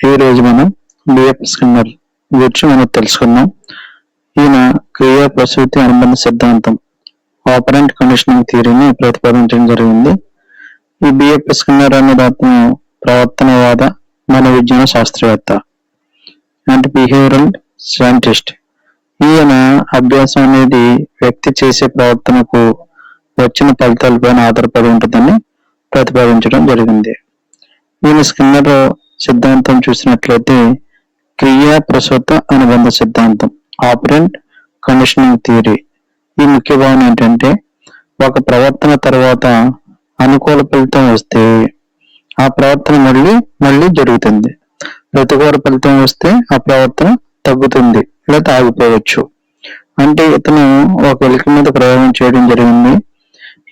ఈ రోజు మనం బిఎఫ్ స్కిన్నర్ గురించి మనం తెలుసుకుందాం. ఈయన క్రియా ప్రసూతి అనుబంధ సిద్ధాంతం ఆపరెంట్ కండిషనింగ్ థియరీని ప్రతిపాదించడం జరిగింది. ఈ బిఎఫ్ స్కిన్నర్ అనే అతను ప్రవర్తనవాద మన విజ్ఞాన శాస్త్రవేత్త అండ్ బిహేవియరల్ సైంటిస్ట్. ఈయన అభ్యాసం అనేది వ్యక్తి చేసే ప్రవర్తనకు వచ్చిన ఫలితాలపైన ఆధారపడి ఉంటుందని ప్రతిపాదించడం జరిగింది. ఈయన స్కిన్నర్ సిద్ధాంతం చూసినట్లయితే క్రియా ప్రసూత అనుబంధ సిద్ధాంతం ఆపరెంట్ కండిషనింగ్ థియరీ. ఈ ముఖ్య భావన ఏంటంటే ఒక ప్రవర్తన తర్వాత అనుకూల ఫలితం వస్తే ఆ ప్రవర్తన మళ్ళీ జరుగుతుంది. ప్రతికూల ఫలితం వస్తే ఆ ప్రవర్తన తగ్గుతుంది లేదా ఆగిపోవచ్చు. అంటే ఇతను ఒక ఎలుక మీద ప్రయోగం చేయడం జరిగింది.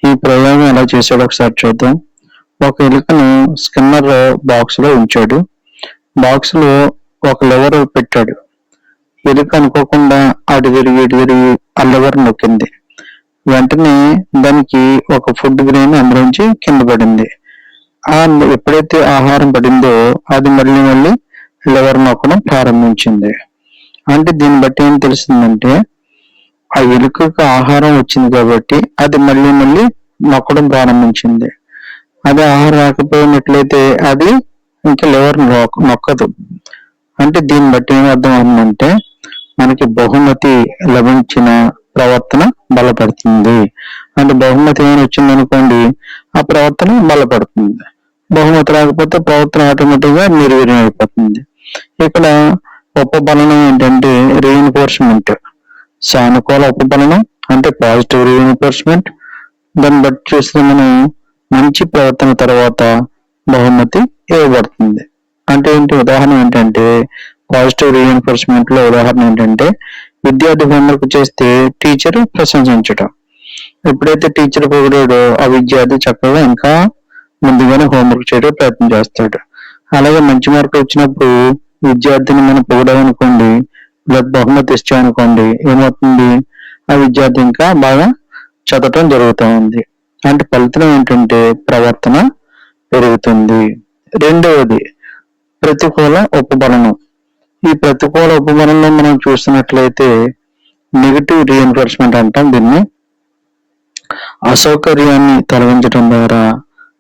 ఈ ప్రయోగం ఎలా చేశాడో ఒకసారి చూద్దాం. ఒక ఎలుకను స్కిన్నర్ బాక్స్ లో ఉంచాడు. బాక్స్ లో ఒక లెవర్ పెట్టాడు. ఎలుక అనుకోకుండా అటు తిరిగి ఆ లెవర్ నొక్కింది. వెంటనే దానికి ఒక ఫుడ్ గ్రెయిన్ అందులోంచి కింద పడింది. ఎప్పుడైతే ఆహారం పడిందో అది మళ్ళీ లెవర్ నొక్కడం ప్రారంభించింది. అంటే దీన్ని బట్టి ఏం తెలిసిందంటే ఆ ఎలుకకు ఆహారం వచ్చింది కాబట్టి అది మళ్ళీ నొక్కడం ప్రారంభించింది. అది ఆహారం రాకపోయినట్లయితే అది ఇంకా లెవర్ నొక్కదు. అంటే దీన్ని బట్టి ఏం అర్థం అవుతుందంటే మనకి బహుమతి లభించిన ప్రవర్తన బలపడుతుంది. అంటే బహుమతి ఏమైనా వచ్చింది అనుకోండి, ఆ ప్రవర్తన బలపడుతుంది. బహుమతి రాకపోతే ప్రవర్తన ఆటోమేటిక్ గా నిర్వీర్యం అయిపోతుంది. ఇక్కడ ఉపబలనం ఏంటంటే రీఇన్ఫోర్స్మెంట్. సానుకూల ఉపబలనం అంటే పాజిటివ్ రీఇన్ఫోర్స్మెంట్. దాన్ని బట్టి చూస్తే మనం మంచి ప్రవర్తన తర్వాత బహుమతి ఇవ్వబడుతుంది. అంటే ఉదాహరణ ఏంటంటే పాజిటివ్ రీఇన్ఫోర్స్మెంట్ లో ఉదాహరణ ఏంటంటే విద్యార్థి హోంవర్క్ చేస్తే టీచర్ ప్రశంసించడం. ఎప్పుడైతే టీచర్ పొగిడాడో ఆ విద్యార్థి చక్కగా ఇంకా ముందుగానే హోంవర్క్ చేయడం ప్రయత్నం చేస్తాడు. అలాగే మంచి మార్కులు వచ్చినప్పుడు విద్యార్థిని మనం పొగిడామనుకోండి, లేదా బహుమతి ఇచ్చామనుకోండి, ఏమవుతుంది, ఆ విద్యార్థి ఇంకా బాగా చదవటం జరుగుతూ ఉంది. అంటే ఫలితం ఏంటంటే ప్రవర్తన పెరుగుతుంది. రెండవది ప్రతికూల ఉపబలనం. ఈ ప్రతికూల ఉపబలంలో మనం చూసినట్లయితే నెగిటివ్ రీఇన్ఫోర్స్మెంట్ అంటాం దీన్ని. అసౌకర్యాన్ని తొలగించడం ద్వారా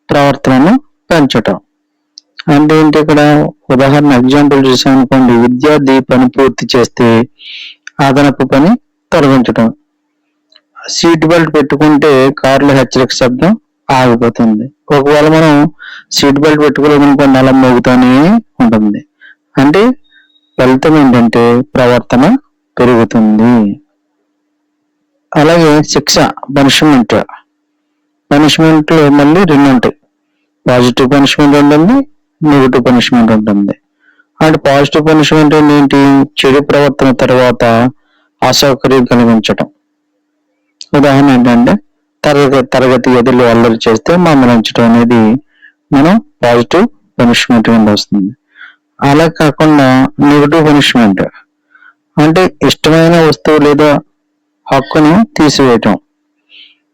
ప్రవర్తనను పెంచటం. అంటే ఏంటి, ఇక్కడ ఉదాహరణ ఎగ్జాంపుల్ చూసామనుకోండి, విద్యార్థి పని పూర్తి చేస్తే అదనపు పని తొలగించటం. సీట్ బెల్ట్ పెట్టుకుంటే కారులో హెచ్చరిక శబ్దం ఆగిపోతుంది. ఒకవేళ మనం సీట్ బెల్ట్ పెట్టుకోలేదనుకోండి, అలా మోగుతూనే ఉంటుంది. అంటే ఫలితం ఏంటంటే ప్రవర్తన పెరుగుతుంది. అలాగే శిక్ష పనిష్మెంట్ లో మళ్ళీ రెండు ఉంటాయి. పాజిటివ్ పనిష్మెంట్ ఉంటుంది, నెగిటివ్ పనిష్మెంట్ ఉంటుంది. అంటే పాజిటివ్ పనిష్మెంట్ ఏంటి, చెడు ప్రవర్తన తర్వాత అసౌకర్యం కలిగించటం. ఉదాహరణ ఏంటంటే తరగతి గదిలో అల్లరి చేస్తే మందలించడం అనేది మనం పాజిటివ్ పనిష్మెంట్ కింద వస్తుంది. అలా కాకుండా నెగిటివ్ పనిష్మెంట్ అంటే ఇష్టమైన వస్తువు లేదా హక్కును తీసివేయటం.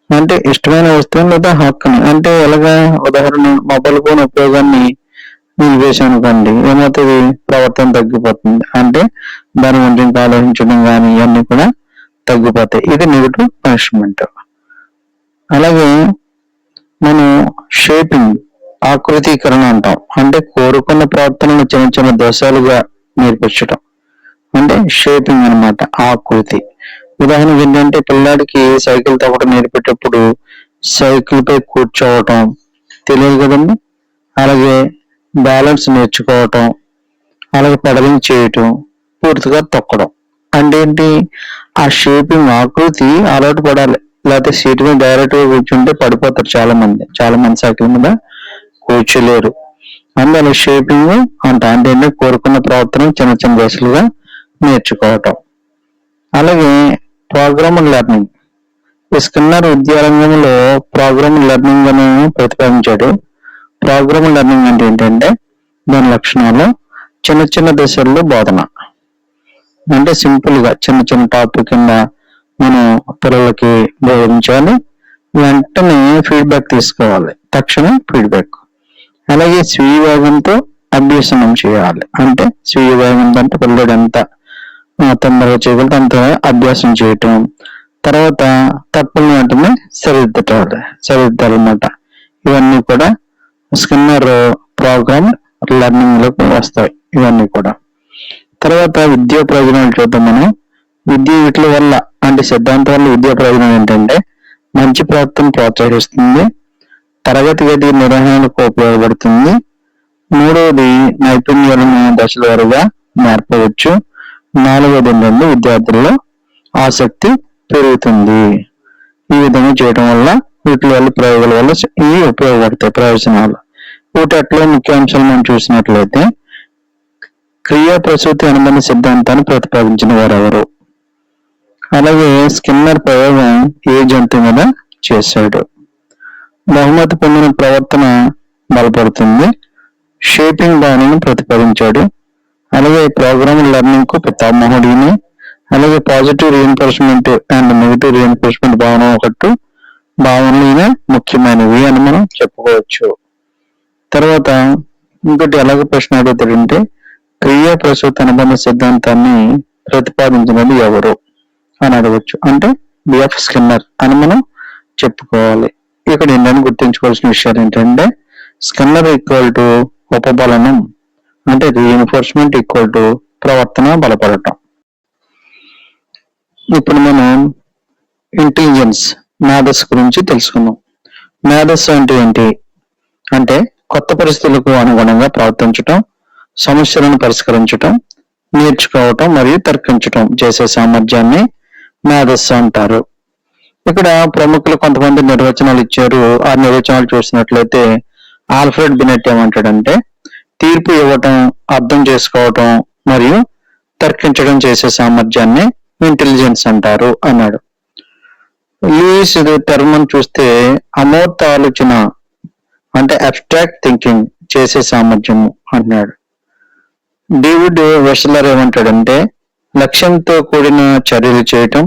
అంటే ఇష్టమైన వస్తువు లేదా హక్కుని అంటే ఎలాగా, ఉదాహరణ మొబైల్ ఫోన్ ఉపయోగాన్ని నిలిపేసానుకోండి, ఏమవుతుంది, ప్రవర్తన తగ్గిపోతుంది. అంటే దాని గురించి ఆలోచించడం కానీ ఇవన్నీ కూడా తగ్గిపోతాయి. ఇది నెగిటివ్ పనిష్మెంట్. అలాగే మనం షేపింగ్ ఆకృతీకరణ అంటాం. అంటే కోరుకున్న ప్రవర్తనను చిన్న దోషాలుగా నేర్పించడం. అంటే షేపింగ్ అన్నమాట, ఆకృతి. ఉదాహరణకి ఏంటంటే పిల్లాడికి సైకిల్ తవ్వడం నేర్పేటప్పుడు సైకిల్ పై కూర్చోవటం తెలియదు కదండి. అలాగే బ్యాలెన్స్ నేర్చుకోవటం, అలాగే పెడలింగ్ చేయటం, పూర్తిగా తొక్కడం. అంటే ఏంటి, ఆ షేపింగ్ ఆకృతి అలవాటు పడాలి. లేకపోతే సీట్ మీద డైరెక్ట్ గా కూర్చుంటే పడిపోతారు చాలా మంది సైకిల్ మీద కూర్చోలేరు. అందువల్ల షేపింగ్ అంటే కోరుకున్న ప్రవర్తన చిన్న దశలుగా నేర్చుకోవటం. అలాగే ప్రోగ్రామర్ లెర్నింగ్. ఈ స్కిన్నర్ విద్యారంగంలో ప్రోగ్రామర్ లెర్నింగ్ అని ప్రతిపాదించాడు. ప్రోగ్రామర్ లెర్నింగ్ అంటే ఏంటంటే దాని లక్షణాలు చిన్న దశల్లో బోధన. అంటే సింపుల్ గా చిన్న టాపిక్ కింద మనం పిల్లలకి బోధించాలి. వెంటనే ఫీడ్బ్యాక్ తీసుకోవాలి, తక్షణ ఫీడ్బ్యాక్. అలాగే స్వీయ వేగంతో అభ్యసనం చేయాలి. అంటే స్వీయ వేగం అంటే పిల్లడు ఎంత తొందరగా చేయగలిగితే అంత అభ్యాసం చేయటం. తర్వాత తప్పులను వెంటనే సరిదిద్దాలన్నమాట. ఇవన్నీ కూడా స్కిన్నర్ ప్రోగ్రామ్ లెర్నింగ్ లోకి వస్తాయి ఇవన్నీ కూడా. తర్వాత విద్యా ప్రయోజనాలు చూద్దాం మనం. వీటి వల్ల అంటే సిద్ధాంతం వల్ల విద్యా ప్రయోజనం ఏంటంటే మంచి ప్రవర్తన ప్రోత్సహిస్తుంది, తరగతి గది నిర్వహణకు ఉపయోగపడుతుంది, మూడవది నైపుణ్యాలను దశల వారీగా నేర్పవచ్చు, నాలుగవది ఏంటంటే విద్యార్థుల్లో ఆసక్తి పెరుగుతుంది. ఈ విధంగా చేయడం వల్ల వీటి వల్ల ప్రయోగాల వల్ల ఇవి ఉపయోగపడతాయి ప్రయోజనాలు. వీటిలో ముఖ్యాంశాలు మనం చూసినట్లయితే క్రియా ప్రసూతి అనుబంధ సిద్ధాంతాన్ని ప్రతిపాదించిన వారెవరు, అలాగే స్కిన్నర్ ప్రయోగం ఏ జంతువు మీద చేశాడు, బహుమతి పొందిన ప్రవర్తన బలపడుతుంది, షేపింగ్ భావనను ప్రతిపాదించాడు, అలాగే ప్రోగ్రామ్ లెర్నింగ్ కు పితామహుడిని, అలాగే positive reinforcement and negative reinforcement భావనలు ముఖ్యమైనవి అని మనం చెప్పుకోవచ్చు. తర్వాత ఇంకోటి ఎలాగ ప్రశ్న అడుగుతాడంటే క్రియా ప్రసూతి అనుబంధ సిద్ధాంతాన్ని ప్రతిపాదించినది ఎవరు అని అడగచ్చు. అంటే బిఎఫ్ స్కిన్నర్ అని మనం చెప్పుకోవాలి. ఇక్కడ ఏంటని గుర్తుంచుకోవాల్సిన విషయాలు ఏంటంటే స్కిన్నర్ ఈక్వల్ టు ఉపబలనం అంటే రీఎన్ఫోర్స్మెంట్ ఈక్వల్ టు ప్రవర్తన బలపడటం. ఇప్పుడు మనం ఇంటెలిజెన్స్ మేధస్సు గురించి తెలుసుకుందాం. మేధస్సు అంటే ఏంటి అంటే కొత్త పరిస్థితులకు అనుగుణంగా ప్రవర్తించటం, సమస్యలను పరిష్కరించటం, నేర్చుకోవటం మరియు తర్కించటం చేసే సామర్థ్యాన్ని మేధస్సు అంటారు. ఇక్కడ ప్రముఖులు కొంతమంది నిర్వచనాలు ఇచ్చారు. ఆ నిర్వచనాలు చూసినట్లయితే ఆల్ఫ్రెడ్ బినెట్ ఏమంటాడంటే తీర్పు ఇవ్వటం, అర్థం చేసుకోవటం మరియు తర్కించడం చేసే సామర్థ్యాన్ని ఇంటెలిజెన్స్ అంటారు అన్నాడు. లూయిస్ టెర్మన్ చూస్తే అమూర్త ఆలోచన అంటే అబ్స్ట్రాక్ట్ థింకింగ్ చేసే సామర్థ్యము అన్నాడు. డేవిడ్ వెస్లర్ ఏమంటాడంటే లక్ష్యంతో కూడిన చర్యలు చేయటం,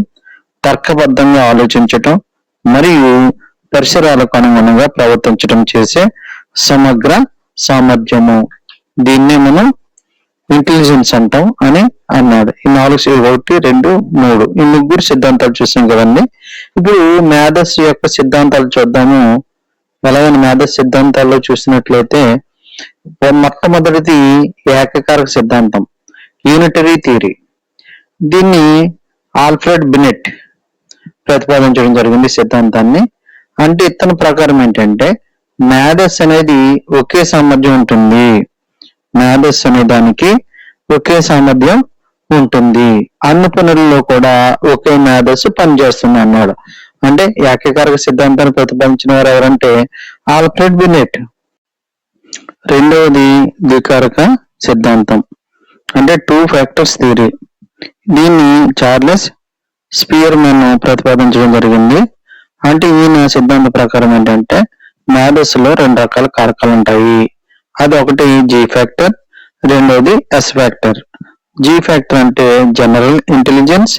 తర్కబద్ధంగా ఆలోచించటం మరియు పరిసరాలకు అనుగుణంగా ప్రవర్తించడం చేసే సమగ్ర సామర్థ్యము, దీన్నే మనం ఇంటెలిజెన్స్ అంటాం అని అన్నాడు. ఈ 4 1 2 3 ఈ ముగ్గురు సిద్ధాంతాలు చూసాం కదండి. ఇప్పుడు మేధస్సు యొక్క సిద్ధాంతాలు చూద్దాము. ఎలాగని మేధస్సు సిద్ధాంతాల్లో చూసినట్లయితే మొట్టమొదటిది ఏకకారక సిద్ధాంతం, యూనిటరీ థియరీ. దీన్ని ఆల్ఫ్రెడ్ బినెట్ ప్రతిపాదించడం జరిగింది సిద్ధాంతాన్ని. అంటే ఇతని ప్రకారం ఏంటంటే మేధస్సు అనేది ఒకే సామర్థ్యం ఉంటుంది, మేధస్సు అనే దానికి ఒకే సామర్థ్యం ఉంటుంది, అన్ని పనుల్లో కూడా ఒకే మేధస్సు పనిచేస్తుంది అన్నాడు. అంటే ఏకకారక సిద్ధాంతాన్ని ప్రతిపాదించిన వారు ఎవరంటే ఆల్ఫ్రెడ్ బినెట్. రెండవది ద్వికారక సిద్ధాంతం అంటే 2 ఫ్యాక్టర్స్ థియరీ. దీన్ని చార్లెస్ స్పియర్మన్ ప్రతిపాదించడం జరిగింది. అంటే ఈయన సిద్ధాంత ప్రకారం ఏంటంటే మేధస్సులో 2 రకాల కారకాలు ఉంటాయి. అది ఒకటి జీ ఫ్యాక్టర్, రెండవది ఎస్ ఫ్యాక్టర్. జీ ఫ్యాక్టర్ అంటే జనరల్ ఇంటెలిజెన్స్,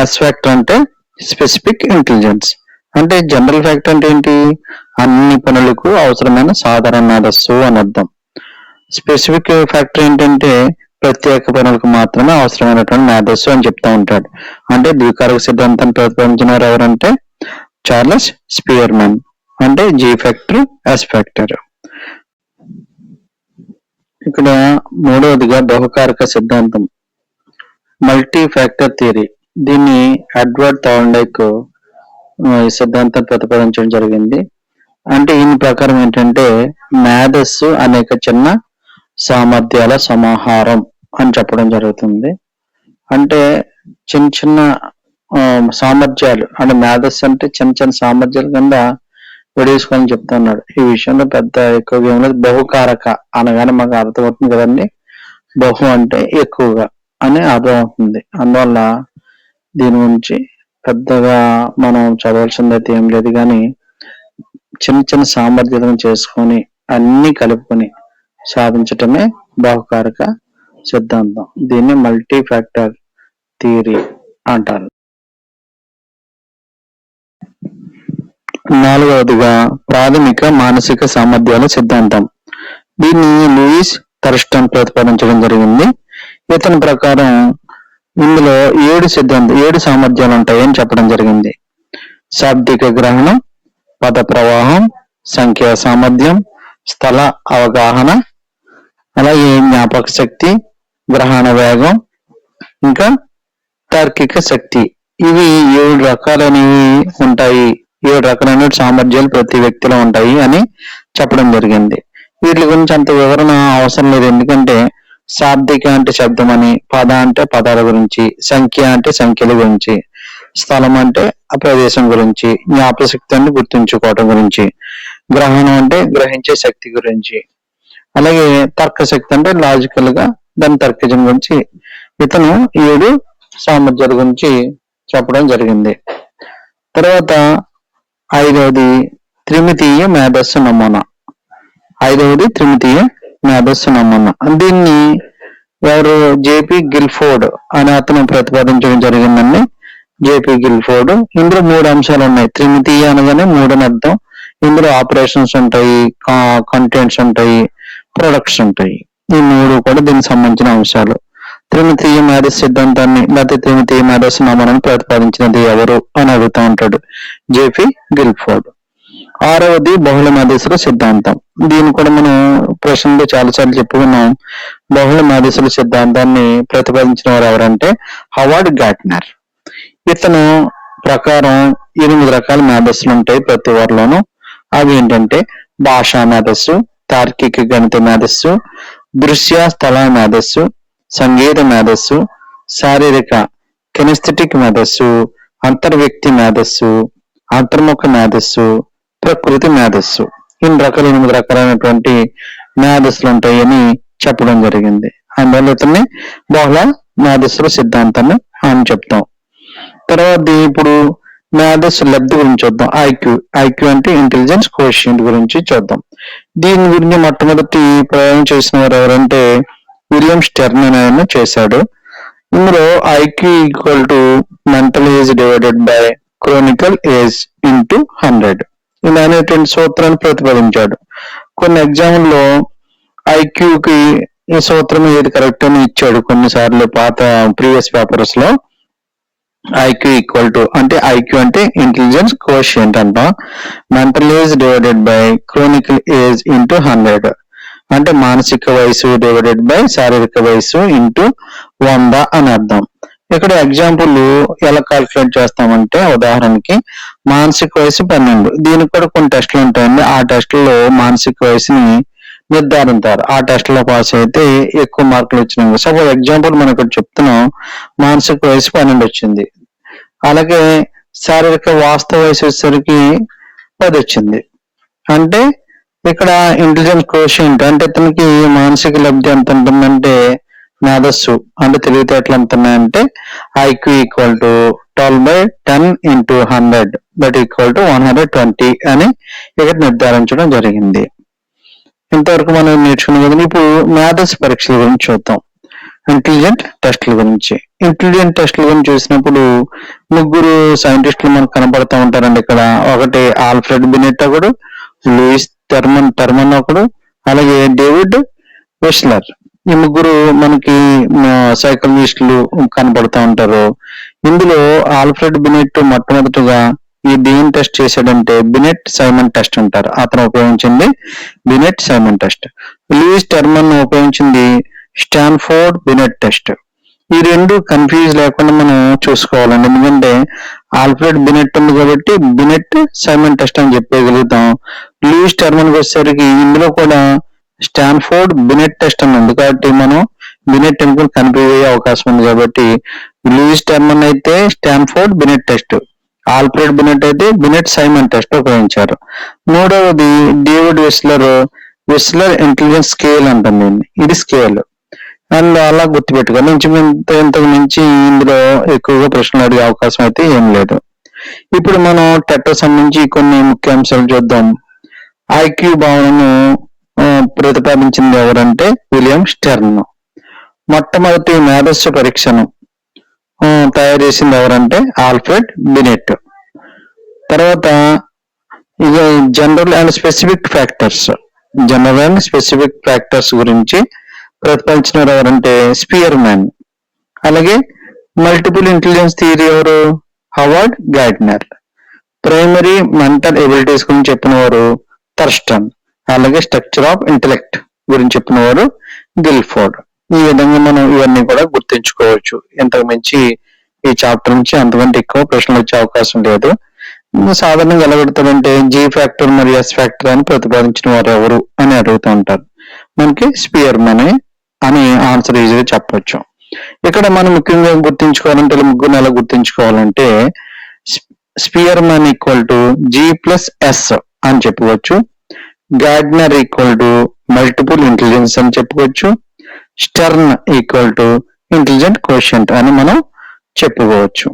ఎస్ ఫ్యాక్టర్ అంటే స్పెసిఫిక్ ఇంటెలిజెన్స్. అంటే జనరల్ ఫ్యాక్టర్ అంటే ఏంటి, అన్ని పనులకు అవసరమైన సాధారణ మేధస్సు అని అర్థం. స్పెసిఫిక్ ఫ్యాక్టర్ ఏంటంటే ప్రత్యేక పనులకు మాత్రమే అవసరమైనటువంటి మేధస్సు అని చెప్తా ఉంటాడు. అంటే ద్వికారక సిద్ధాంతాన్ని ప్రతిపాదించిన వారు ఎవరంటే చార్లెస్ స్పియర్మన్. అంటే జీ ఫ్యాక్టర్, ఎస్ ఫ్యాక్టర్. ఇక్కడ మూడవదిగా బహుకారక సిద్ధాంతం, మల్టీ ఫ్యాక్టర్ థియరీ. దీన్ని ఎడ్వర్డ్ థార్న్డైక్ ఈ సిద్ధాంతాన్ని ప్రతిపాదించడం జరిగింది. అంటే ఈయన ప్రకారం ఏంటంటే మేధస్సు అనేక చిన్న సామర్థ్యాల సమాహారం అని చెప్పడం జరుగుతుంది. అంటే చిన్న చిన్న సామర్థ్యాలు అంటే మేధస్సు అంటే చిన్న చిన్న సామర్థ్యాల కింద విడేసుకోవాలని చెప్తున్నాడు. ఈ విషయంలో పెద్ద ఎక్కువగా ఏం లేదు. బహుకారక అనగానే మాకు అర్థమవుతుంది కదండి, బహు అంటే ఎక్కువగా అని అర్థం అవుతుంది. అందువల్ల దీని గురించి పెద్దగా మనం చదవాల్సింది అయితే ఏం లేదు, కానీ చిన్న చిన్న సామర్థ్యాలను చేసుకొని అన్ని కలుపుకొని సాధించటమే బహుకారక సిద్ధాంతం. దీన్ని మల్టీ ఫ్యాక్టర్ థియరీ అంటారు. నాలుగవదిగా ప్రాథమిక మానసిక సామర్థ్యాల సిద్ధాంతం, దీన్ని లూయిస్ థర్స్టన్ ప్రతిపాదించడం జరిగింది. ఇతని ప్రకారం ఇందులో 7 సామర్థ్యాలు ఉంటాయని చెప్పడం జరిగింది. శాబ్దిక గ్రహణం, పద ప్రవాహం, సంఖ్యా సామర్థ్యం, స్థల అవగాహన, అలాగే జ్ఞాపక శక్తి, గ్రహణ వేగం, ఇంకా తార్కిక శక్తి. ఇవి 7 రకాలైనవి ఉంటాయి. 7 రకాలైన సామర్థ్యాలు ప్రతి వ్యక్తిలో ఉంటాయి అని చెప్పడం జరిగింది. వీటి గురించి అంత వివరణ అవసరం లేదు, ఎందుకంటే శాబ్దిక అంటే శబ్దం అని, పద అంటే పదాల గురించి, సంఖ్య అంటే సంఖ్యల గురించి, స్థలం అంటే ఆ ప్రదేశం గురించి, జ్ఞాపశక్తి అంటే గుర్తుంచుకోవడం గురించి, గ్రహణం అంటే గ్రహించే శక్తి గురించి, అలాగే తర్క శక్తి అంటే లాజికల్ గా దాని తర్కించడం గురించి ఇతను 7 సామర్థ్యాల గురించి చెప్పడం జరిగింది. తర్వాత 5వది త్రిమితీయ మేధస్సు నమూనా. 5వది త్రిమితీయ మేధస్సు నమూనా. దీన్ని ఎవరు జేపీ గిల్ఫోర్డ్ అని అతను ప్రతిపాదించడం జరిగిందండి. JP Guilford. ఇందులో 3 అంశాలు ఉన్నాయి. త్రిమితీయ అనగానే 3 అని అర్థం. ఇందులో ఆపరేషన్స్ ఉంటాయి, కంటెంట్స్ ఉంటాయి, ప్రొడక్ట్స్ ఉంటాయి. ఈ 3 కూడా దీనికి సంబంధించిన అంశాలు. త్రిమితీయ మేధస్సు సిద్ధాంతాన్ని లేకపోతే త్రిమితీయ మేధస్సు నమూనాను ప్రతిపాదించినది ఎవరు అని అడుగుతూ ఉంటాడు జేపీ గిల్ఫోర్డ్. 6వది బహుళ మేధస్సుల సిద్ధాంతం. దీన్ని కూడా మనం ప్రశ్నలో చాలాసార్లు చెప్పుకున్నాం. బహుళ మేధస్సుల సిద్ధాంతాన్ని ప్రతిపాదించిన వారు ఎవరంటే హవార్డ్ గార్ట్నర్. ఇతను ప్రకారం 8 రకాల మేధస్సులు ఉంటాయి ప్రతి వారిలోనూ. అవి ఏంటంటే భాషా మేధస్సు, తార్కిక గణిత మేధస్సు, దృశ్య స్థల మేధస్సు, సంగీత మేధస్సు, శారీరక కెనెస్థెటిక్ మేధస్సు, అంతర్వ్యక్తి మేధస్సు, అంతర్ముఖ మేధస్సు, ప్రకృతి మేధస్సు. 8 రకాలైనటువంటి మేధస్సులు ఉంటాయని చెప్పడం జరిగింది. అందువల్ల ఇతన్ని బహుళ మేధస్సుల సిద్ధాంతాన్ని అని చెప్తాం. తర్వాత ఇప్పుడు మేధస్సు లబ్ధి గురించి చూద్దాం. ఐక్యూ అంటే ఇంటెలిజెన్స్ కోషియంట్ గురించి చూద్దాం. దీని గురించి మొట్టమొదటి ప్రయోగం చేసిన వారు ఎవరంటే విలియం స్టెర్న్ ఆయన చేశాడు. ఇందులో IQ equal to mental age divided by chronical age into 100 ఇలా అనేటువంటి సూత్రాన్ని ప్రతిపాదించాడు. కొన్ని ఎగ్జామ్లో ఐక్యూకి ఈ సూత్రం ఏది కరెక్ట్ అని ఇచ్చాడు కొన్నిసార్లు పాత ప్రీవియస్ పేపర్స్ లో. ఐక్యూ ఈక్వల్ టు అంటే ఐక్యూ అంటే ఇంటెలిజెన్స్ కోషియంట్ అంట, mental age divided by chronical age into 100 అంటే మానసిక వయసు డివైడెడ్ బై శారీరక వయసు ఇంటూ 100 అని అర్థం. ఇక్కడ ఎగ్జాంపుల్ ఎలా క్యాల్కులేట్ చేస్తామంటే ఉదాహరణకి మానసిక వయసు 12. దీనికి కూడా కొన్ని టెస్టులు ఉంటాయండి. ఆ టెస్టుల్లో మానసిక వయసుని నిర్ధారించారు. ఆ టెస్టులో పాస్ అయితే ఎక్కువ మార్కులు వచ్చినాయి. సపోజ్ ఎగ్జాంపుల్ మనం ఇక్కడ చెప్తున్నాం, మానసిక వయసు 12 వచ్చింది. అలాగే శారీరక వాస్తవ వయసు వచ్చేసరికి 10 వచ్చింది. అంటే ఇక్కడ ఇంటెలిజెన్స్ కోషియంట్ అంటే ఇతనికి మానసిక లబ్ధి ఎంత ఉంటుందంటే మేధస్సు అంటే తెలివితేటలు ఎంత ఉన్నాయంటే IQ equal to 12/10 into 100 that equal to 120 అని ఇక్కడ నిర్ధారించడం జరిగింది. ఇంతవరకు మనం నేర్చుకున్నాం కదా. ఇప్పుడు మేధస్సు పరీక్షల గురించి చూద్దాం. ఇంటెలిజెంట్ టెస్టుల గురించి. ఇంటెలిజెంట్ టెస్టుల గురించి చూసినప్పుడు 3 సైంటిస్టులు మనకు కనబడుతూ ఉంటారండి ఇక్కడ. ఒకటి ఆల్ఫ్రెడ్ బినెట్ ఒకడు, లూయిస్ టర్మన్ ఒకడు, అలాగే డేవిడ్ వెస్లర్. ఈ 3 మనకి సైకాలజిస్టులు కనబడుతూ ఉంటారు. ఇందులో ఆల్ఫ్రెడ్ బినెట్ మొట్టమొదటిగా ఈ దేని టెస్ట్ చేశాడంటే బినెట్ సైమన్ టెస్ట్ అంటారు. అతను ఉపయోగించింది Binet Simon test. Louis Terman ఉపయోగించింది స్టాన్ఫోర్డ్ బినెట్ టెస్ట్. ఈ 2 కన్ఫ్యూజ్ లేకుండా మనం చూసుకోవాలండి. ఎందుకంటే ఆల్ఫ్రెడ్ బినెట్ ఉంది కాబట్టి బినెట్ సైమన్ టెస్ట్ అని చెప్పగలుగుతాం. లూయిస్ టర్మన్ వచ్చేసరికి ఇందులో కూడా స్టాన్ఫోర్డ్ బినెట్ టెస్ట్ అని ఉంది కాబట్టి మనం బినెట్ అనుకుని కన్ఫ్యూజ్ అయ్యే అవకాశం ఉంది. కాబట్టి లూయిస్ టర్మన్ అయితే Stanford Binet test, Alfred Binet అయితే బినెట్ సైమన్ టెస్ట్ ఉపయోగించారు. 3వది డేవిడ్ వెస్లర్ ఇంటెలిజెన్స్ స్కేల్ అంటుంది. ఇది స్కేల్ అండ్ అలా గుర్తుపెట్టుకోవాలి. ఇంతకు మించి ఇందులో ఎక్కువగా ప్రశ్నలు అడిగే అవకాశం అయితే ఏం లేదు. ఇప్పుడు మనం టెట్ సంబంధించి కొన్ని ముఖ్యాంశాలు చూద్దాం. ఐక్యూ భావనను ప్రతిపాదించింది ఎవరంటే విలియం స్టెర్న్. మొట్టమొదటి మేధస్సు పరీక్షను తయారు చేసింది ఎవరంటే ఆల్ఫ్రెడ్ బినెట్. తర్వాత ఇది general and specific factors general and specific factors గురించి ప్రతిపాదించిన ఎవరంటే స్పియర్ మ్యాన్. అలాగే మల్టిపుల్ ఇంటెలిజెన్స్ థియరీ ఎవరు? Howard Gardner. Primary mental abilities గురించి చెప్పిన వారు థర్స్టన్. అలాగే స్ట్రక్చర్ ఆఫ్ ఇంటెలెక్ట్ గురించి చెప్పిన వారు గిల్ఫోర్డ్. ఈ విధంగా మనం ఇవన్నీ కూడా గుర్తుంచుకోవచ్చు. ఇంతకు మించి ఈ చాప్టర్ నుంచి అంతకంటే ఎక్కువ ప్రశ్నలు వచ్చే అవకాశం లేదు. సాధారణంగా ఎలా పెడతారంటే జీ ఫ్యాక్టర్ మరియు ఎస్ ఫ్యాక్టర్ అని ప్రతిపాదించిన వారు ఎవరు అని అడుగుతూ ఉంటారు. మనకి స్పియర్ మ్యాన్ అని ఆన్సర్ ఈజీగా చెప్పవచ్చు. ఇక్కడ మనం ముఖ్యంగా గుర్తించుకోవాలంటే ముగ్గురు ఎలా గుర్తించుకోవాలంటే Spearman equal to G plus S అని చెప్పుకోవచ్చు. Gardner equal to multiple intelligence అని చెప్పుకోవచ్చు. Stern equal to intelligent quotient అని మనం చెప్పుకోవచ్చు.